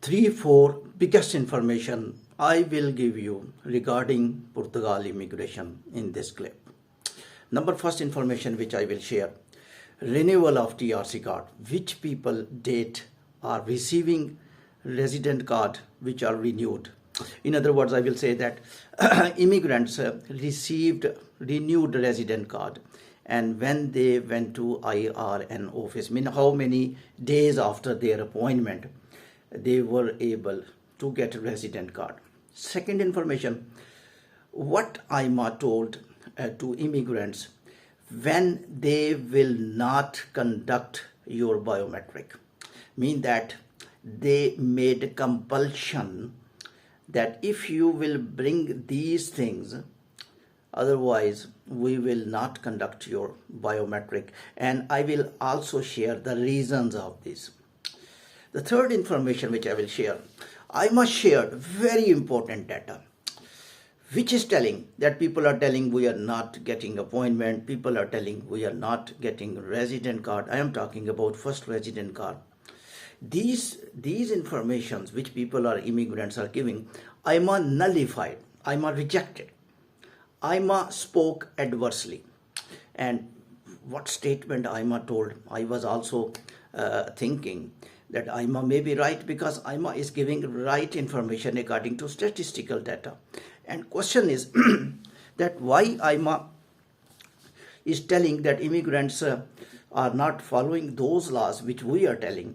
4 biggest information I will give you regarding Portugal immigration in this clip. Number first information which I will share, renewal of TRC card, which people date are receiving resident card which are renewed. In other words, I will say that immigrants received renewed resident card, and when they went to IRN office, mean how many days after their appointment they were able to get a resident card. Second information, what Aima told to immigrants when they will not conduct your biometric, mean that they made compulsion that if you will bring these things, otherwise we will not conduct your biometric, and I will also share the reasons of this. The third information which I will share, I must share very important data, which is telling that people are telling we are not getting appointment, people are telling we are not getting resident card. I am talking about first resident card. These informations which people are immigrants are giving, Aima nullified, Aima rejected, Aima spoke adversely. And what statement Aima told, I was also thinking that Aima may be right, because Aima is giving right information according to statistical data. And question is that why Aima is telling that immigrants are not following those laws which we are telling.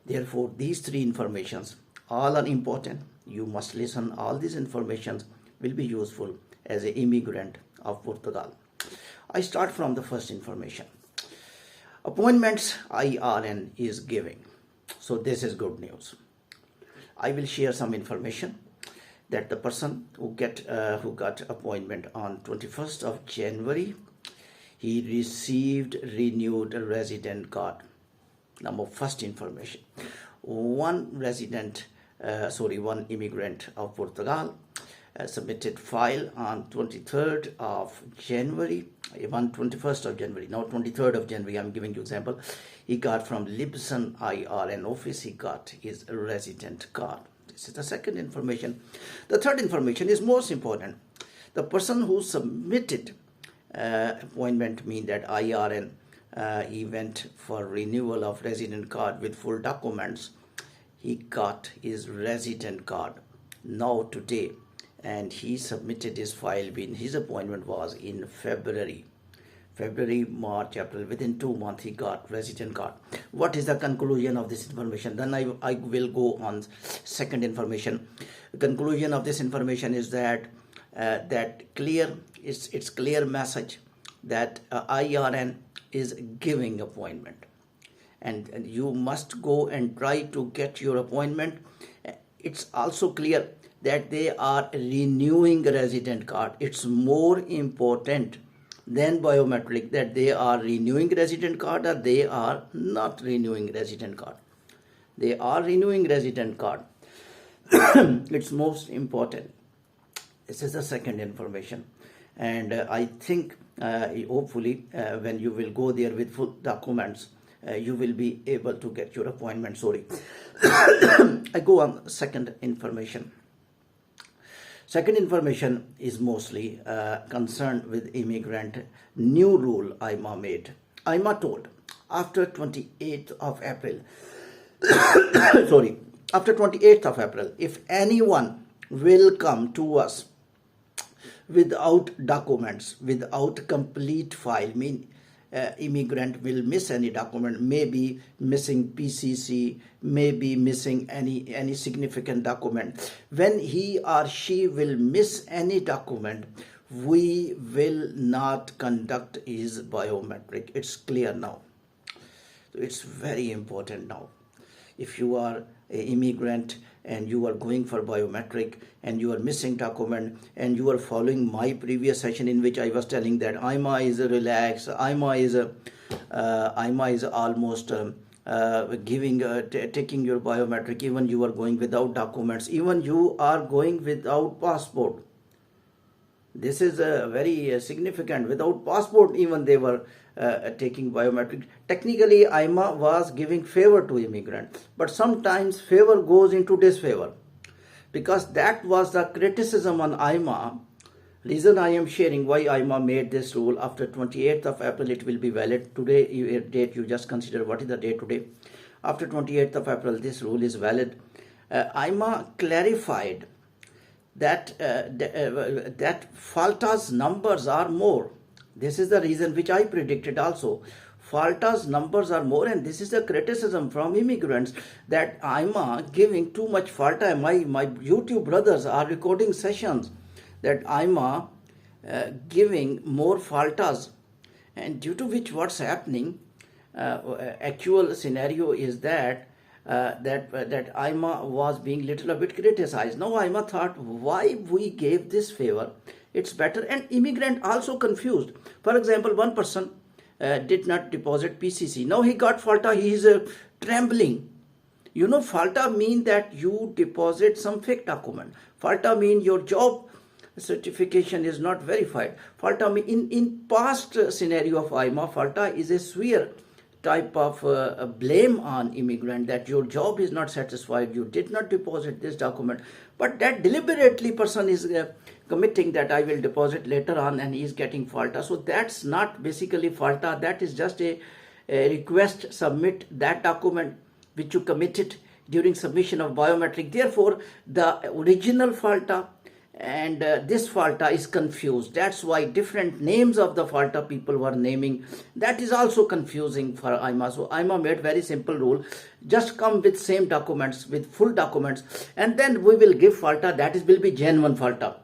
Therefore, these three informations all are important. You must listen. All these informations will be useful as an immigrant of Portugal. I start from the first information. Appointments IRN is giving. So this is good news. I will share some information that the person who got appointment on 21st of January, he received renewed resident card. Number first information, one immigrant of Portugal submitted file on 23rd of January, even 21st of January, now 23rd of January, I'm giving you example. He got from Libson IRN office, he got his resident card. This is the second information. The third information is most important. The person who submitted appointment, mean that IRN, he went for renewal of resident card with full documents. He got his resident card now today, and he submitted his file when his appointment was in February, March, April. Within 2 months he got resident card. What is the conclusion of this information? Then I will go on second information. The conclusion of this information is that it's clear message that IRN is giving appointment, and you must go and try to get your appointment. It's also clear that they are renewing resident card. It's more important than biometric that they are renewing resident card or they are not renewing resident card. They are renewing resident card. It's most important. This is the second information, and I think hopefully when you will go there with full documents, you will be able to get your appointment. Sorry. I go on second information. Second information is mostly concerned with immigrant new rule Aima made. Aima told after 28th of April, after 28th of April, if anyone will come to us without documents, without complete file, mean immigrant will miss any document, maybe missing PCC, maybe missing any significant document. When he or she will miss any document, we will not conduct his biometric. It's clear now. So it's very important now. If you are an immigrant and you are going for biometric and you are missing document, and you are following my previous session in which I was telling that Aima is relaxed, Aima is almost taking your biometric, even you are going without documents, even you are going without passport. This is very significant. Without passport, even they were taking biometric. Technically, Aima was giving favor to immigrants, but sometimes favor goes into disfavor, because that was the criticism on Aima. Reason I am sharing why Aima made this rule. After 28th of April it will be valid. Today date, you just consider what is the date today. After 28th of April this rule is valid. Aima clarified that that FALTAS numbers are more. This is the reason which I predicted also. FALTAS numbers are more, and this is the criticism from immigrants that Aima giving too much FALTA. My YouTube brothers are recording sessions that Aima giving more FALTAs, and due to which what's happening, actual scenario is that that Aima was being little a bit criticized. Now Aima thought, why we gave this favor? It's better. And immigrant also confused. For example, one person did not deposit PCC. Now he got FALTA. He is trembling. You know, FALTA mean that you deposit some fake document. FALTA mean your job certification is not verified. FALTA mean in past scenario of Aima, FALTA is a severe type of blame on immigrant that your job is not satisfied, you did not deposit this document, but that deliberately person is committing that I will deposit later on, and he is getting FALTA. So that's not basically FALTA, that is just a request, submit that document which you committed during submission of biometric. Therefore the original FALTA and this FALTA is confused. That's why different names of the FALTA people were naming. That is also confusing for Aima. So Aima made very simple rule. Just come with same documents, with full documents, and then we will give FALTA. That is will be genuine FALTA.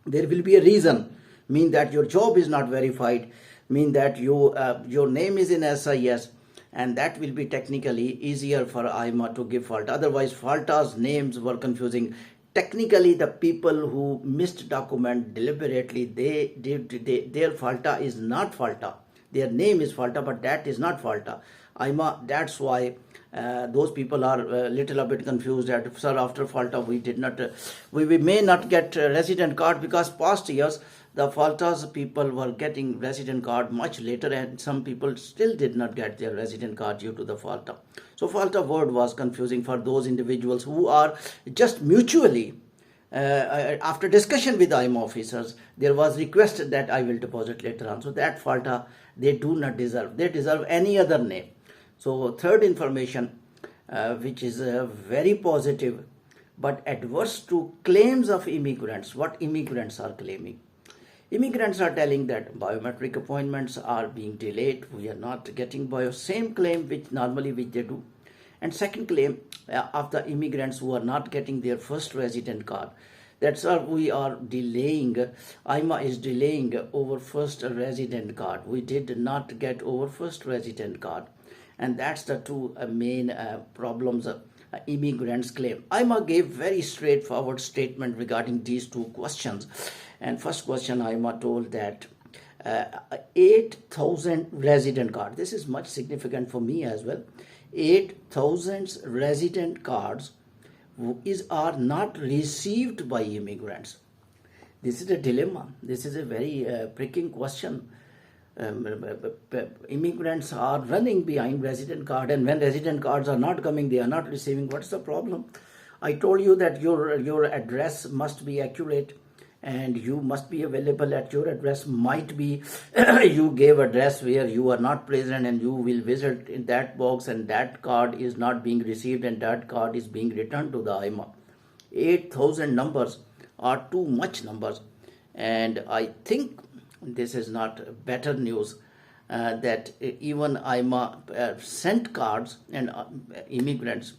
There will be a reason, mean that your job is not verified, mean that you your name is in SIS, and that will be technically easier for Aima to give FALTA. Otherwise FALTA's names were confusing. Technically, the people who missed document deliberately, their FALTA is not FALTA. Their name is FALTA, but that is not FALTA. Aima, that's why those people are little a bit confused that, sir, after FALTA we did not, we may not get resident card, because past years the FALTA's people were getting resident card much later, and some people still did not get their resident card due to the FALTA. So FALTA word was confusing for those individuals who are just mutually, after discussion with Aima officers, there was requested that I will deposit later on. So that FALTA they do not deserve. They deserve any other name. So third information, which is very positive but adverse to claims of immigrants. What immigrants are claiming? Immigrants are telling that biometric appointments are being delayed. We are not getting same claim which they do. And second claim of the immigrants who are not getting their first resident card. That's why we are delaying. Aima is delaying over first resident card. We did not get over first resident card. And that's the two main problems immigrants claim. Aima gave very straightforward statement regarding these two questions. And first question, Aima told that 8,000 resident card. This is much significant for me as well. 8,000 resident cards are not received by immigrants. This is a dilemma. This is a very pricking question. Immigrants are running behind resident card, and when resident cards are not coming, they are not receiving. What's the problem? I told you that your address must be accurate, and you must be available at your address. Might be you gave address where you are not present, and you will visit in that box, and that card is not being received, and that card is being returned to the Aima. 8,000 numbers are too much numbers, and I think this is not better news that even Aima sent cards and immigrants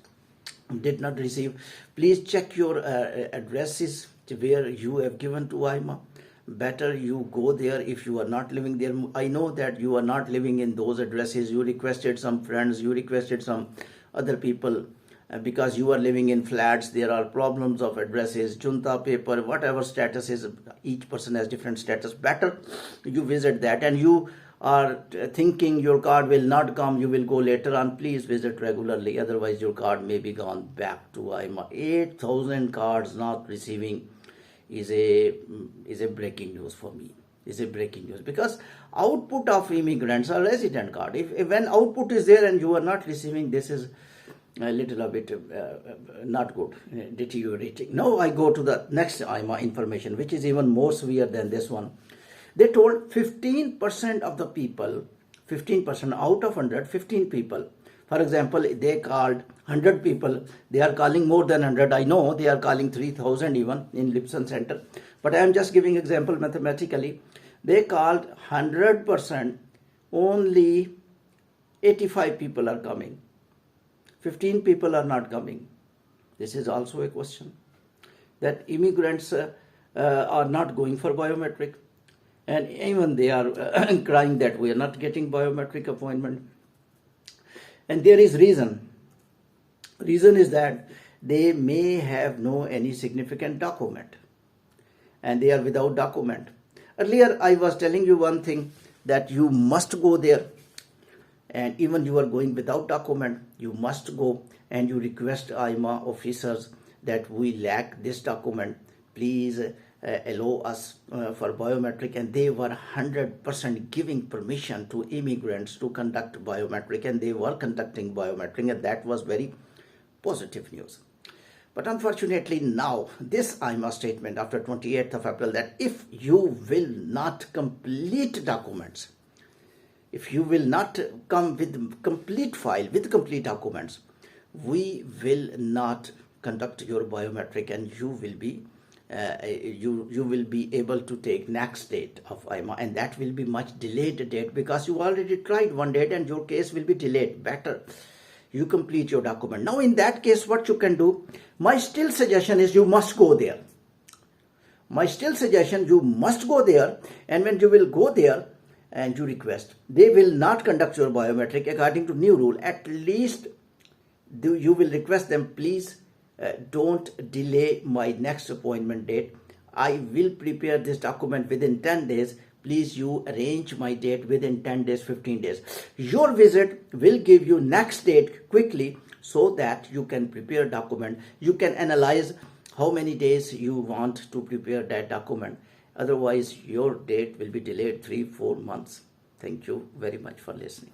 did not receive. Please check your addresses where you have given to Aima. Better you go there if you are not living there. I know that you are not living in those addresses. You requested some friends, you requested some other people, because you are living in flats. There are problems of addresses, junta paper, whatever status is. Each person has different status. Better you visit that, and you are thinking your card will not come, you will go later on. Please visit regularly, otherwise your card may be gone back to Aima. 8,000 cards not receiving is a breaking news for me. Is a breaking news, because output of immigrants are resident card. If when output is there and you are not receiving, this is a little bit not good, deteriorating. Now I go to the next Aima information, which is even more severe than this one. They told 15% of the people, 15% out of 100, 15 people. For example, they called 100 people, they are calling more than 100. I know they are calling 3,000 even in Lipson Center, but I am just giving example mathematically. They called 100%, only 85 people are coming. 15 people are not coming. This is also a question. That immigrants are not going for biometric. And even they are crying that we are not getting biometric appointment. And there is reason. Reason is that they may have no any significant document. And they are without document. Earlier I was telling you one thing, that you must go there. And even you are going without document, you must go and you request Aima officers that we lack this document. Please allow us for biometric, and they were 100% giving permission to immigrants to conduct biometric, and they were conducting biometric, and that was very positive news. But unfortunately now, this Aima statement after 28th of April, that if you will not complete documents, if you will not come with complete file, with complete documents, we will not conduct your biometric, and you will be you will be able to take next date of Aima, and that will be much delayed date, because you already tried one date and your case will be delayed. Better you complete your document. Now in that case, what you can do, my still suggestion is you must go there. My still suggestion, you must go there, and when you will go there and you request, they will not conduct your biometric according to new rule. At least you will request them, please don't delay my next appointment date. I will prepare this document within 10 days. Please you arrange my date within 10 days, 15 days. Your visit will give you next date quickly, so that you can prepare document. You can analyze how many days you want to prepare that document. Otherwise, your date will be delayed 3-4 months. Thank you very much for listening.